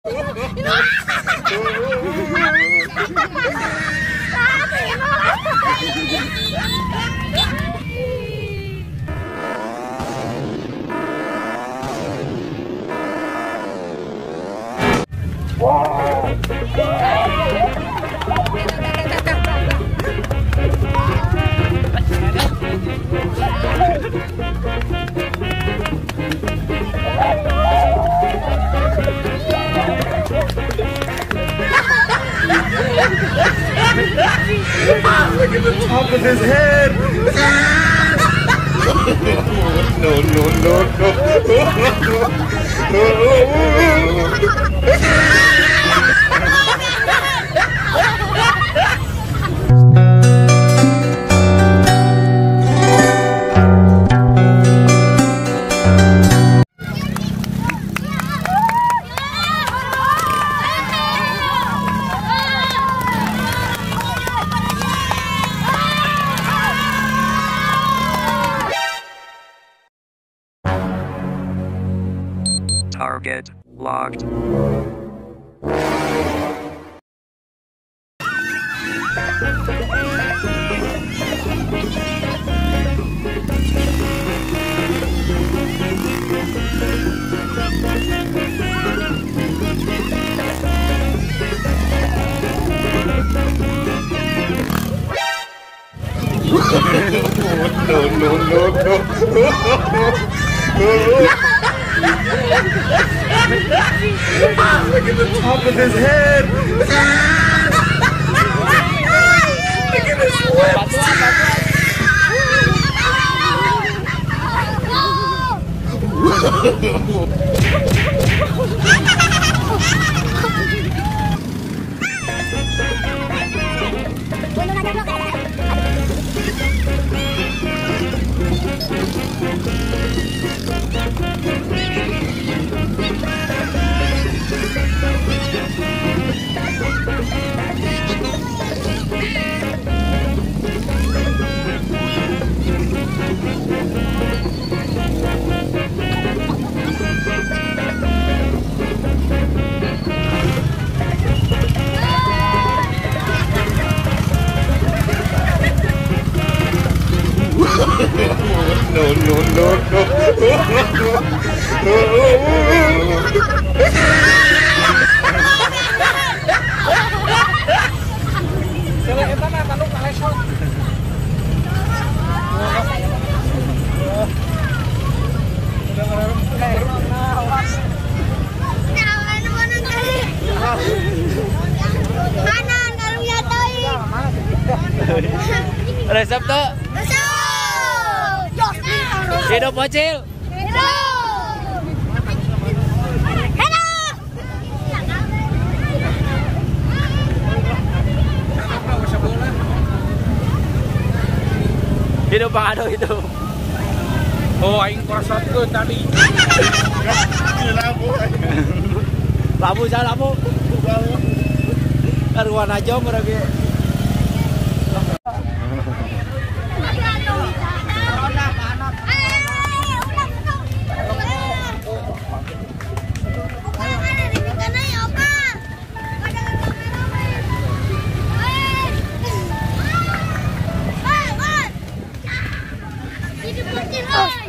Look at the top of his head. No, no, no, Target locked. no, no, no, no. Look at the top of his head. Look at his lips. No, no, no, no. Resep tuh. Hidup bocil. Hidup Bang Ado hidup. Oh, aing korosotkeun tadi. Labu saya labu. Karuan aja urang ge.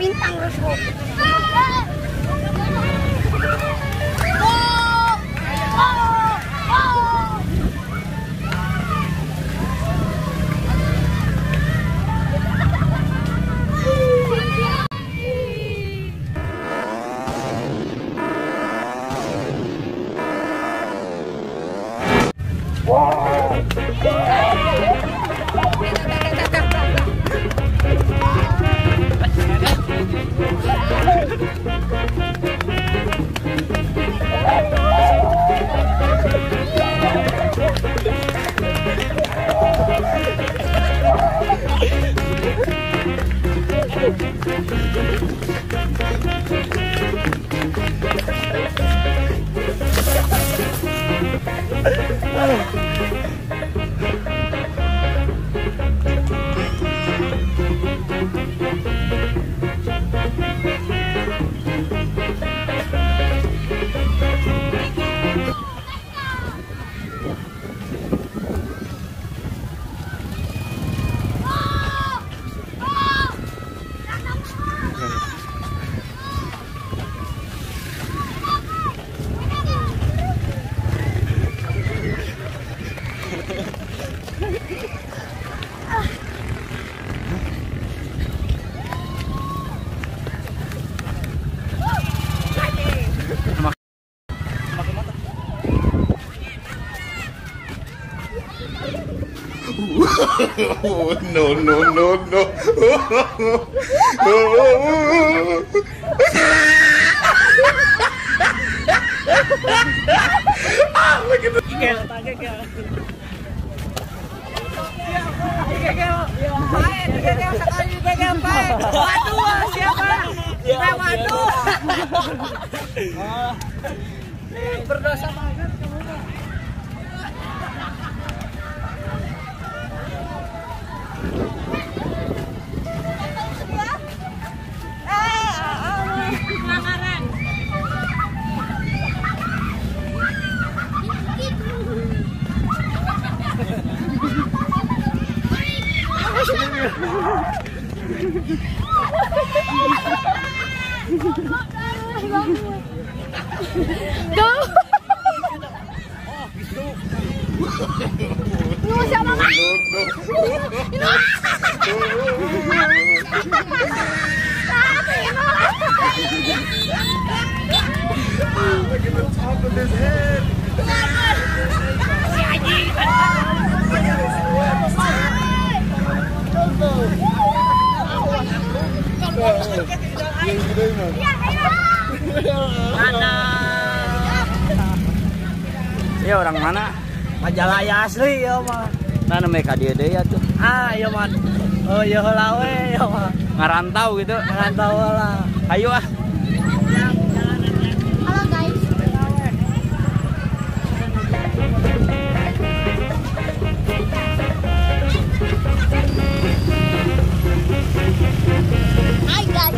Bintang Rasul. No, no, no, no. Waduh, siapa? Waduh. Berdosa banget kamu. Pelanggaran. Look at the top of his head. Ya orang mana? Majalaya asli ya mah. Mana mereka dia ya tuh. Ah ya man. Oh ya heula we ya mah. Ngarantau gitu. Ngarantau lah. Ayo ah. Halo guys. Hai guys.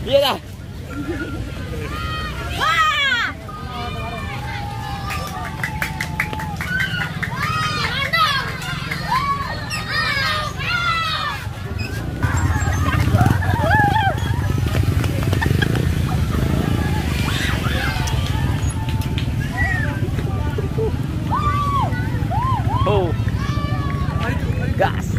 Iya dah. Oh. Gas.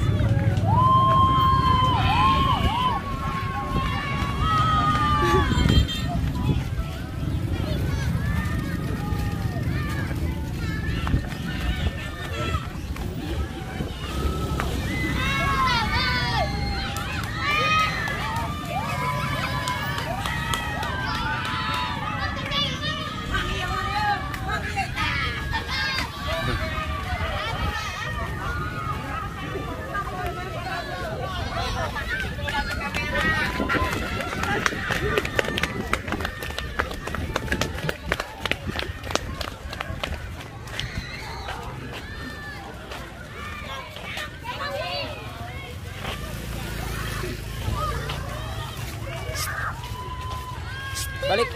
Balik.